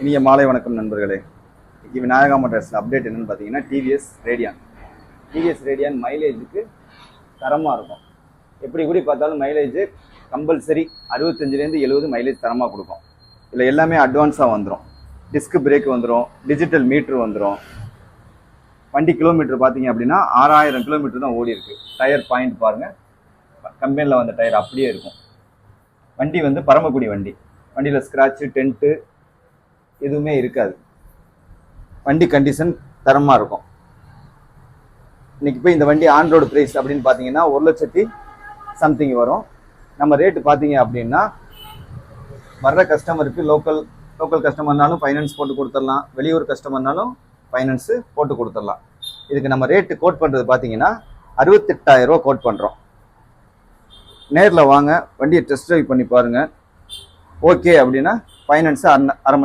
இனிய மாலை வணக்கம் நண்பர்களே. இன்னைக்கு விநாயகா மோட்டார்ஸில் அப்டேட் என்னன்னு பார்த்தீங்கன்னா டிவிஎஸ் ரேடியான் மைலேஜுக்கு தரமாக இருக்கும். எப்படி கூடி பார்த்தாலும் மைலேஜ் கம்பல்சரி 65லேருந்து 70 மைலேஜ் தரமாக கொடுக்கும். இதில் எல்லாமே அட்வான்ஸாக வந்துடும். டிஸ்க் பிரேக் வந்துடும், டிஜிட்டல் மீட்ரு வந்துடும். வண்டி கிலோமீட்டர் பார்த்தீங்க அப்படின்னா 6000 கிலோமீட்டர் தான் ஓடி இருக்கு. டயர் பாயிண்ட் பாருங்கள், கம்பெனியில் வந்த டயர் அப்படியே இருக்கும். வண்டி வந்து பரமக்குடி வண்டி. வண்டியில் ஸ்க்ராட்சு டென்ட்டு எதுவுமே இருக்காது. வண்டி கண்டிஷன் தரமாக இருக்கும். இன்னைக்கு போய் இந்த வண்டி ஆன் ரோடு ப்ரைஸ் அப்படின்னு பார்த்தீங்கன்னா 1,00,000 சம்திங் வரும். நம்ம ரேட்டு பார்த்தீங்க அப்படின்னா வர்ற கஸ்டமருக்கு லோக்கல் கஸ்டமர்னாலும் ஃபைனான்ஸ் போட்டு கொடுத்துடலாம், வெளியூர் கஸ்டமர்னாலும் ஃபைனான்ஸு போட்டு கொடுத்துடலாம். இதுக்கு நம்ம ரேட்டு கோட் பண்ணுறது பார்த்தீங்கன்னா 68,000 ரூபா கோட் பண்ணுறோம். நேரில் வாங்க, வண்டியை டெஸ்ட் ட்ரைவ் பண்ணி பாருங்கள். ஓகே அப்படின்னா ஃபைனான்ஸு அரை மணி